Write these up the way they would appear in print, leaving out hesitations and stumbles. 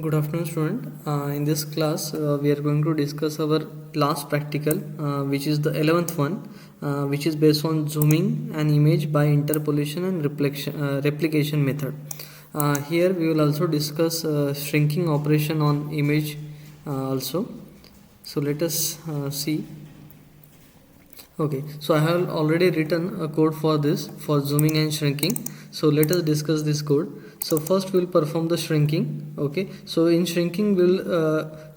Good afternoon, student. In this class, we are going to discuss our last practical, which is the 11th one, which is based on zooming an image by interpolation and replication method. Here, we will also discuss shrinking operation on image also. So let us see. Okay, so I have already written a code for this, for zooming and shrinking. So let us discuss this code. So first we'll perform the shrinking. Okay, so in shrinking we'll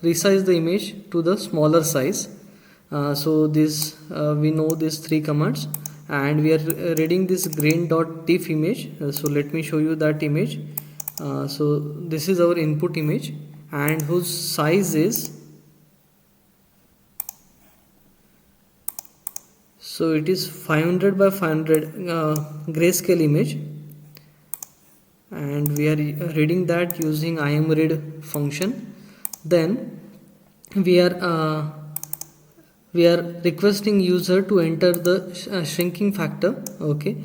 resize the image to the smaller size. So this we know these three commands, and we are reading this grain.tiff image. So let me show you that image. So this is our input image, and whose size is, so it is 500 by 500 grayscale image, and we are reading that using imread function. Then we are requesting user to enter the shrinking factor. Okay,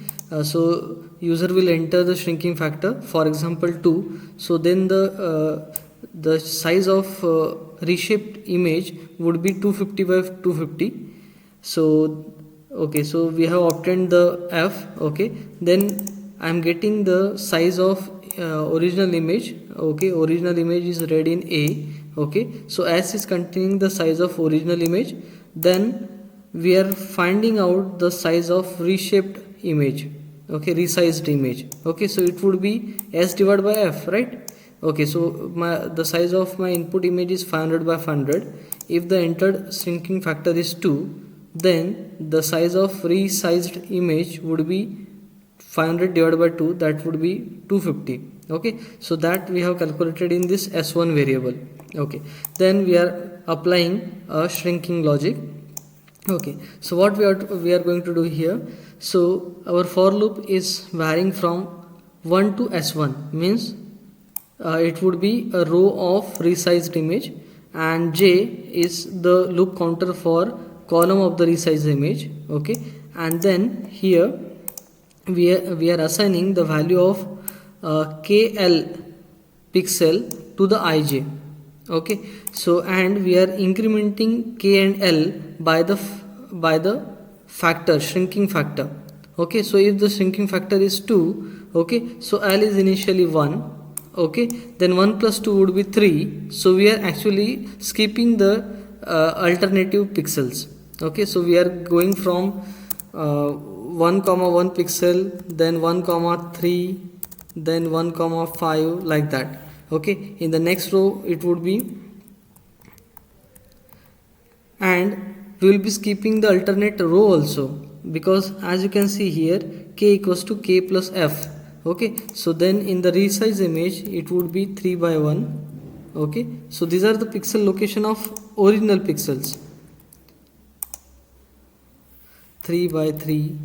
so user will enter the shrinking factor, for example 2. So then the size of reshaped image would be 250 by 250. So okay, so we have obtained the f. Okay, then I am getting the size of original image. Okay, original image is read in A. Okay, so S is containing the size of original image. Then we are finding out the size of reshaped image. Okay, resized image. Okay, so it would be S divided by F, right? Okay, so the size of my input image is 500 by 500. If the entered shrinking factor is 2, then the size of resized image would be 500 divided by 2, that would be 250. Okay, so that we have calculated in this s1 variable. Okay, then we are applying a shrinking logic. Okay, so what we are going to do here, so our for loop is varying from 1 to s1, means it would be a row of resized image, and j is the loop counter for column of the resized image. Okay, and then here we are assigning the value of kl pixel to the ij. Okay, so and we are incrementing k and l by the factor, shrinking factor. Okay, so if the shrinking factor is 2, okay, so l is initially 1. Okay, then 1 plus 2 would be 3. So we are actually skipping the alternative pixels. Okay, so we are going from 1 comma 1 pixel, then 1 comma 3, then 1 comma 5, like that. Okay, in the next row it would be, and we will be skipping the alternate row also, because as you can see here, k equals to k plus f. Okay, so then in the resize image it would be 3 by 1. Okay, so these are the pixel location of original pixels, 3 by 3,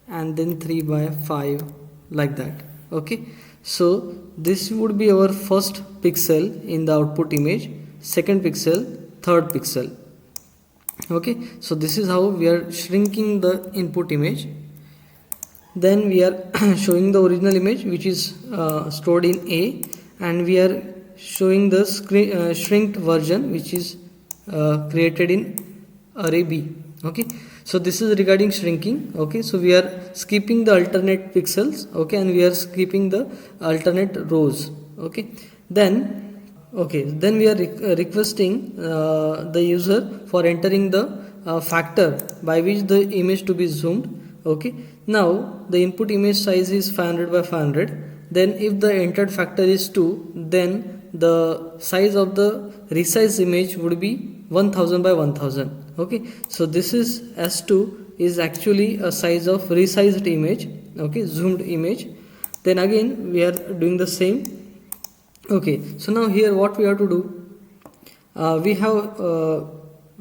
and then 3 by 5, like that. Okay, so this would be our first pixel in the output image, second pixel, third pixel. Okay, so this is how we are shrinking the input image. Then we are showing the original image, which is stored in A, and we are showing the shrinked version, which is created in array B. Okay, so this is regarding shrinking. Okay, so we are skipping the alternate pixels. Okay, and we are skipping the alternate rows. Okay, then we are requesting the user for entering the factor by which the image to be zoomed. Okay, now the input image size is 500 by 500. Then if the entered factor is 2, then the size of the resized image would be 1000 by 1000. Okay, so this is s2 is actually a size of resized image. Okay, zoomed image. Then again we are doing the same. Okay, so now here what we have to do, we have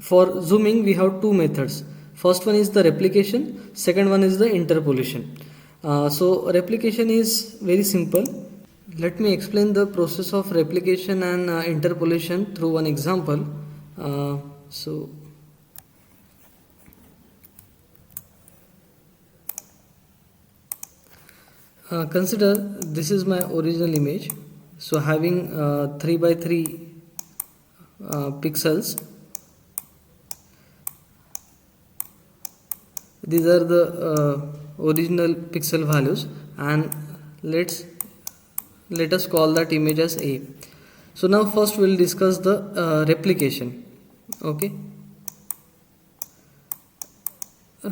for zooming we have two methods. First one is the replication, second one is the interpolation. So replication is very simple. Let me explain the process of replication and interpolation through one example. Consider this is my original image. so having 3 by 3 pixels. These are the original pixel values, and let us call that image as A. So now first we'll discuss the replication. Okay,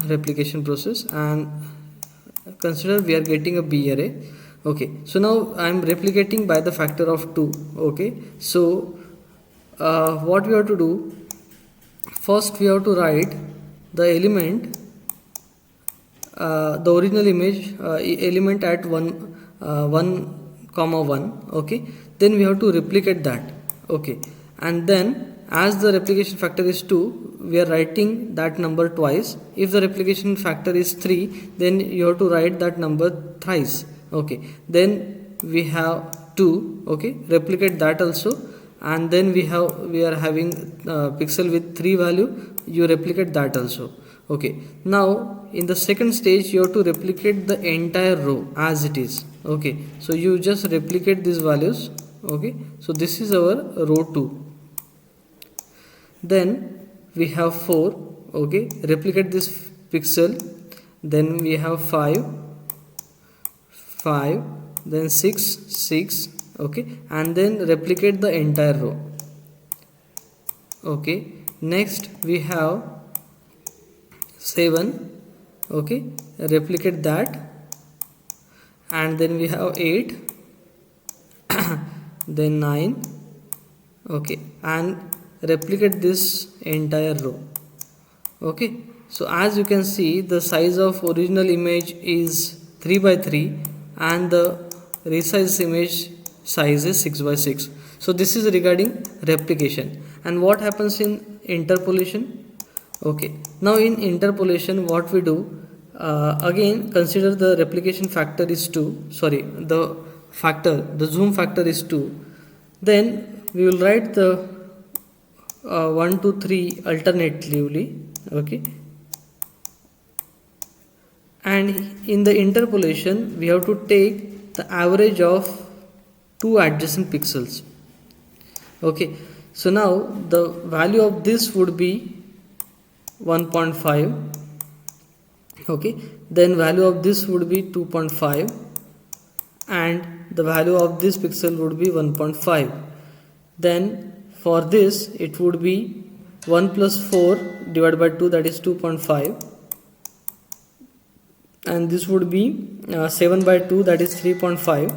replication process, and consider we are getting a B array. Okay, so now I am replicating by the factor of 2. Okay, so what we have to do, first we have to write the element, the original image element at 1 comma 1. Okay, then we have to replicate that. Okay, and then as the replication factor is 2, we are writing that number twice. If the replication factor is 3, then you have to write that number thrice. Okay, then we have 2. Okay, replicate that also, and then we are having pixel with 3 value, you replicate that also. Okay, now in the second stage you have to replicate the entire row as it is. Okay, so you just replicate these values. Okay, so this is our row 2. Then we have 4. Okay, replicate this pixel. Then we have 5, then 6. Okay, and then replicate the entire row. Okay, next we have 7. Okay, replicate that, and then we have 8, then 9. Okay, and replicate this entire row. Okay, so as you can see, the size of original image is 3 by 3, and the resized image size is 6 by 6. So this is regarding replication. And what happens in interpolation? Okay, now in interpolation what we do, again consider the replication factor is 2, the zoom factor is 2. Then we will write the 1 2 3 alternatively. Okay, and in the interpolation we have to take the average of 2 adjacent pixels. Okay, so now the value of this would be 1.5. Okay, then value of this would be 2.5, and the value of this pixel would be 1.5. Then for this it would be 1 plus 4 divided by 2, that is 2.5, and this would be 7 by 2, that is 3.5.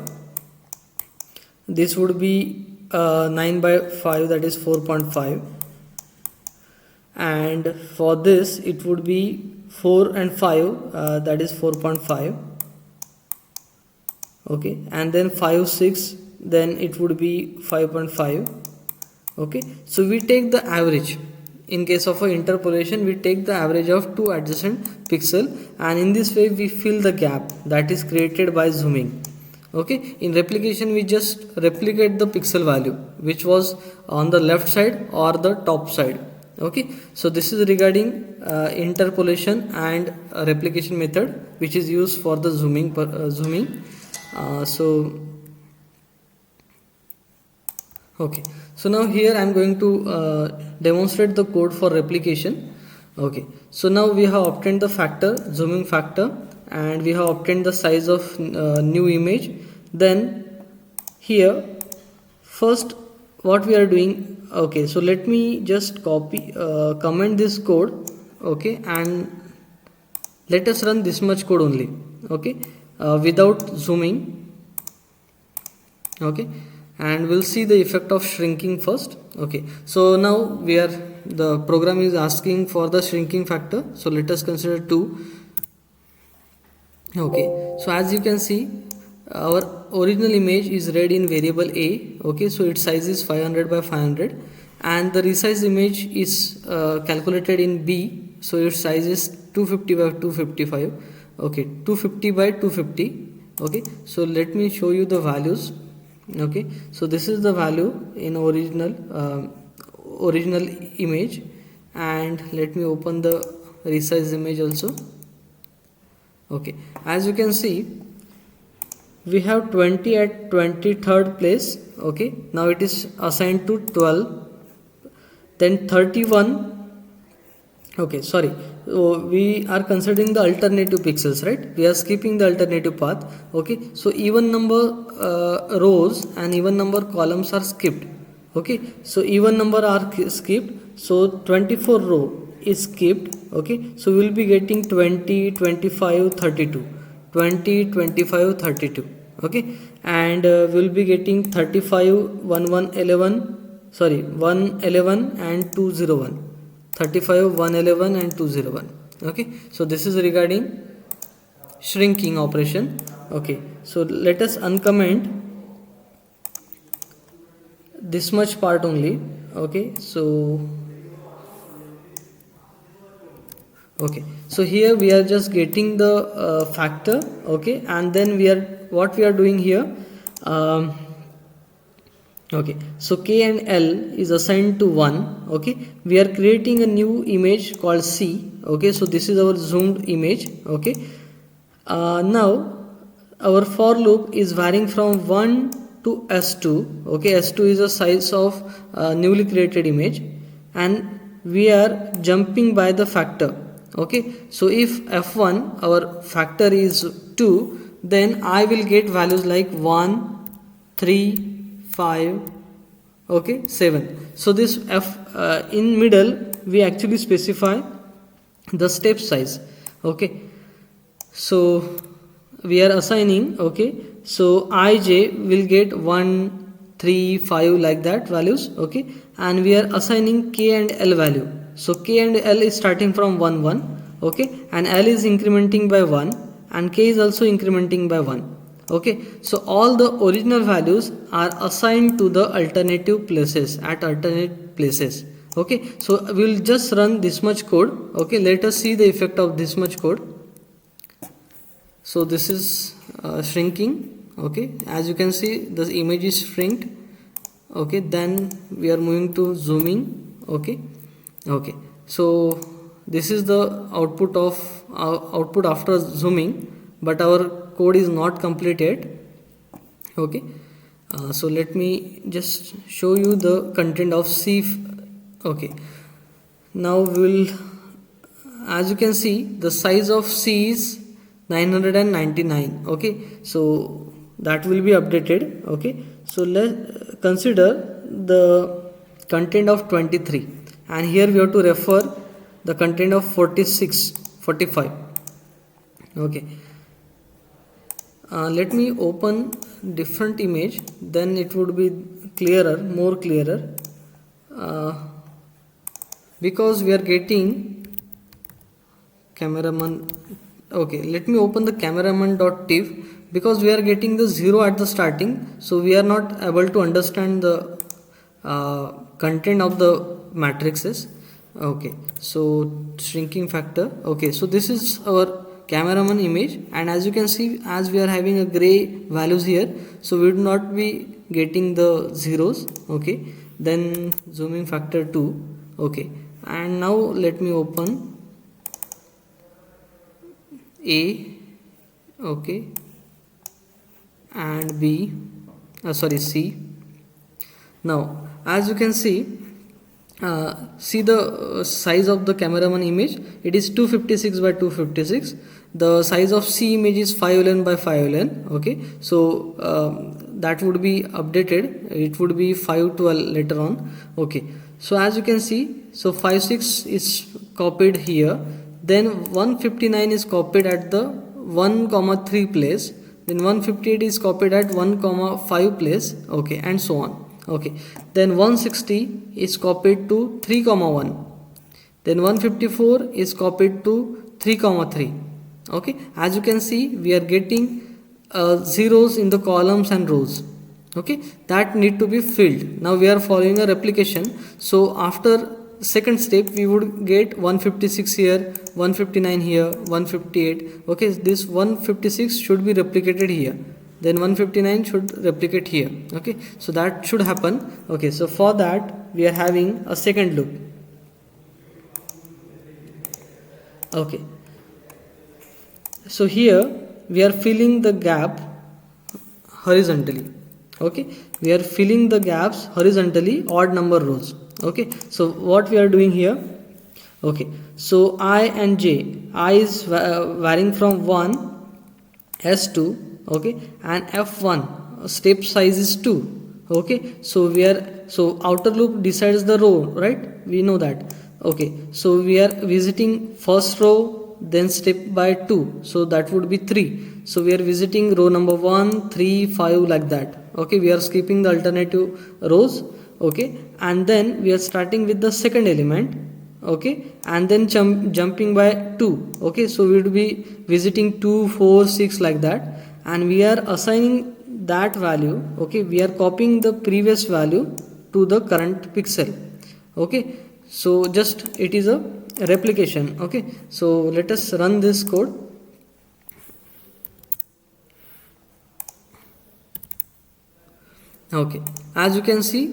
This would be 9 by 5, that is 4.5, and for this it would be 4 and 5, that is 4.5. Okay, and then 5 6, then it would be 5.5. Okay, so we take the average. In case of a interpolation, we take the average of 2 adjacent pixel, and in this way we fill the gap that is created by zooming. Okay, in replication we just replicate the pixel value which was on the left side or the top side. Okay, so this is regarding interpolation and replication method which is used for the zooming. Okay, so now here I am going to demonstrate the code for replication. Okay, so now we have obtained the factor, zooming factor, and we have obtained the size of new image. Then here first what we are doing, okay, so let me just comment this code. Okay, and let us run this much code only. Okay, without zooming. Okay, and we'll see the effect of shrinking first. Okay, so now the program is asking for the shrinking factor, so let us consider 2. Okay, so as you can see, our original image is read in variable A. Okay, so its size is 500 by 500, and the resized image is calculated in B, so its size is 250 by 255. Okay, 250 by 250. Okay, so let me show you the values. Okay, so this is the value in original image, and let me open the resized image also. Okay, as you can see, we have 20 at 23rd place. Okay, now it is assigned to 12, then 31. Okay, sorry. So we are considering the alternative pixels, right? We are skipping the alternative path. Okay, so even number rows and even number columns are skipped. Okay, so even number are skipped. So 24 row is skipped. Okay, so we will be getting 20, 25, 32. 20, 25, 32. Okay, and we will be getting 35, 1, 11. Sorry, 111 and 201. 35, 111 and 201. Okay, so this is regarding shrinking operation. Okay, so let us uncomment this much part only. Okay, so here we are just getting the factor. Okay, and then what we are doing here, okay, so K and L is assigned to 1. Okay, we are creating a new image called C. Okay, so this is our zoomed image. Okay, now our for loop is varying from 1 to S2. Okay, S2 is the size of newly created image, and we are jumping by the factor. Okay, so if F1 our factor is 2, then I will get values like 1, 3, 5, okay, 7. So this F in middle we actually specify the step size. Okay, so we are assigning, okay, so ij will get 1, 3, 5 like that values. Okay, and we are assigning K and L value. So K and L is starting from 1, 1. Okay, and L is incrementing by 1 and K is also incrementing by 1. Okay, so all the original values are assigned to the alternative places at alternate places. Okay, so we will just run this much code. Okay, let us see the effect of this much code. So this is shrinking. Okay, as you can see the image is shrinked. Okay, then we are moving to zooming. Okay, so this is the output of output after zooming, but our code is not completed. Okay, so let me just show you the content of C. Okay, now we will, as you can see, the size of C is 999. Okay, so that will be updated. Okay, so let's consider the content of 23, and here we have to refer the content of 46, 45. Okay, let me open different image, then it would be clearer, more clearer, because we are getting cameraman. Okay, let me open the cameraman.tif, because we are getting the 0 at the starting, so we are not able to understand the content of the matrices. Okay, so shrinking factor. Okay, so this is our cameraman image, and as you can see, as we are having a gray values here, so we would not be getting the zeros. Okay, then zooming factor 2. Okay, and now let me open A. Okay, and B, C. Now as you can see, see the size of the cameraman image, it is 256 by 256. The size of C image is 511 by 511. Okay, so that would be updated, it would be 512 later on. Okay, so as you can see, so 56 is copied here, then 159 is copied at the 1,3 place, then 158 is copied at 1,5 place. Okay, and so on. Okay, then 160 is copied to 3,1, then 154 is copied to 3,3. Okay, as you can see, we are getting zeros in the columns and rows. Okay, that need to be filled. Now we are following a replication, so after second step we would get 156 here, 159 here, 158. Okay, this 156 should be replicated here, then 159 should replicate here. Okay, so that should happen. Okay, so for that we are having a second loop. Okay, so here we are filling the gap. horizontally. Okay, we are filling the gaps horizontally, odd number rows. Okay, so what we are doing here, okay, so I and j, I is varying from 1 s2, okay, and f1 step size is 2. Okay, so we are, so outer loop decides the row, right? We know that. Okay, so we are visiting first row, then step by 2, so that would be 3. So we are visiting row number 1, 3, 5, like that. Okay, we are skipping the alternative rows. Okay, and then we are starting with the second element. Okay, and then jumping by 2. Okay, so we would be visiting 2, 4, 6, like that, and we are assigning that value. Okay, we are copying the previous value to the current pixel. Okay, so just it is a replication. Okay, so let us run this code. Okay, as you can see,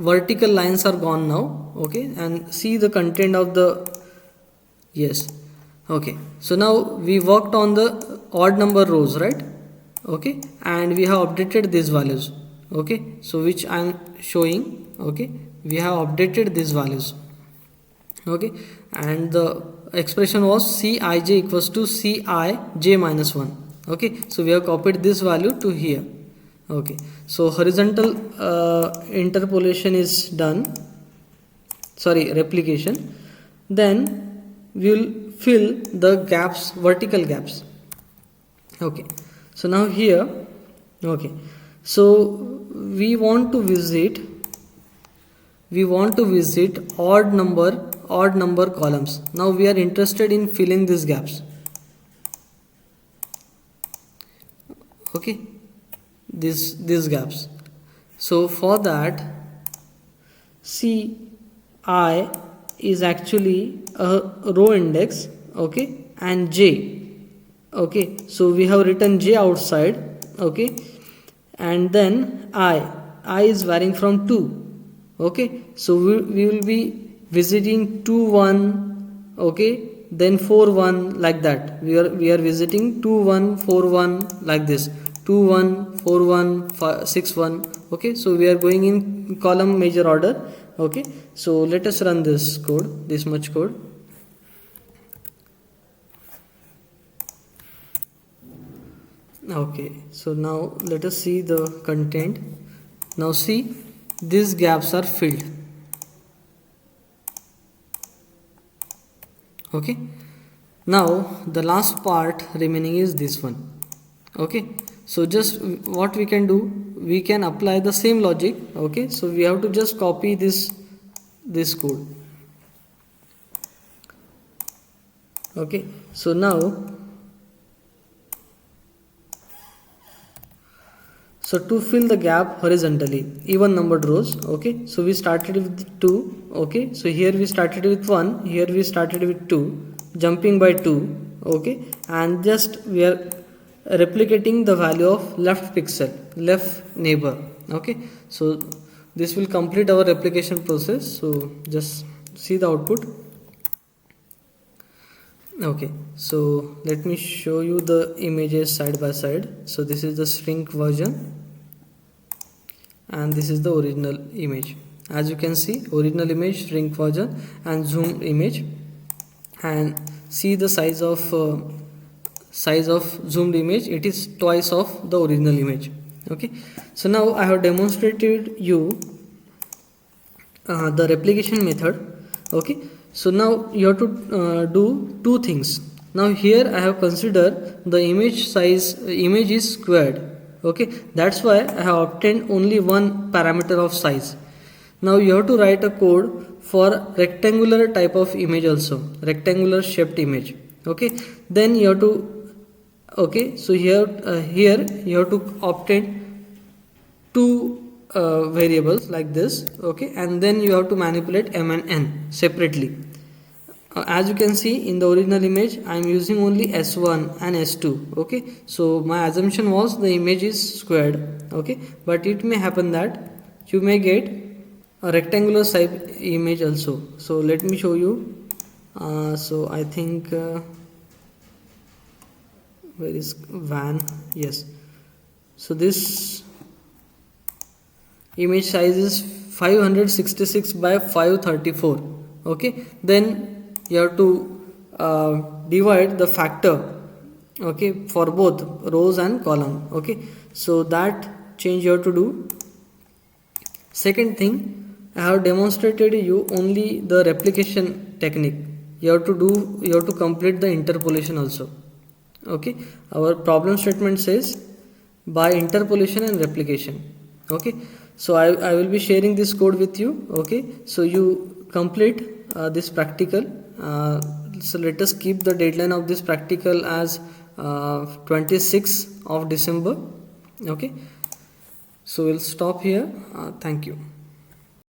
vertical lines are gone now. Okay, and see the content of the, yes. Okay, so now we worked on the odd number rows, right? Okay, and we have updated these values. Okay, so which I am showing. Okay, we have updated these values. Okay, and the expression was Cij equals to Cij minus 1. Okay, so we have copied this value to here. Okay, so horizontal interpolation is done, sorry, replication. Then we will fill the gaps, vertical gaps. Okay, so now here, okay, so we want to visit odd number columns. Now we are interested in filling these gaps. Okay, these gaps. So for that, C I is actually a row index. Okay, and j. Okay, so we have written j outside. Okay, and then I is varying from 2. Okay, so we will be visiting 2, 1. Okay, then 4, 1, like that. We are visiting 2, 1, 4, 1, like this. 2, 1, 4, 1, 5, 6, 1. Okay, so we are going in column major order. Okay, so let us run this code, this much code. Okay, so now let us see the content. Now see, these gaps are filled. Okay, now the last part remaining is this one. Okay, so just what we can do, we can apply the same logic. Okay, so we have to just copy this code. Okay, so now, so to fill the gap horizontally, even numbered rows. Okay, so we started with 2. Okay, so here we started with 1, here we started with 2, jumping by 2. Okay, and just we are replicating the value of left pixel, left neighbor. Okay, so this will complete our replication process. So just see the output. Okay, so let me show you the images side by side. So this is the shrink version and this is the original image. As you can see, original image, shrink version, and zoom image, and see the size of zoomed image. It is twice of the original image. Okay, so now I have demonstrated you the replication method. Okay, so now you have to do two things. Now here I have considered the image size, image is squared. Okay, that's why I have obtained only one parameter of size. Now you have to write a code for rectangular type of image also, rectangular shaped image. Okay, then you have to, okay, so here you have to obtain two variables like this. Okay, and then you have to manipulate m and n separately. As you can see in the original image, I am using only s1 and s2. Okay, so my assumption was the image is squared. Okay, but it may happen that you may get a rectangular type image also. So let me show you. So I think where is van? Yes. So this image size is 566 by 534. Okay, then you have to divide the factor, okay, for both rows and column. Okay, so that change you have to do. Second thing, I have demonstrated you only the replication technique. You have to complete the interpolation also. Okay, our problem statement says by interpolation and replication. Okay, so I will be sharing this code with you. Okay, so you complete this practical. So let us keep the deadline of this practical as 26th of December. Okay, so we'll stop here. Thank you.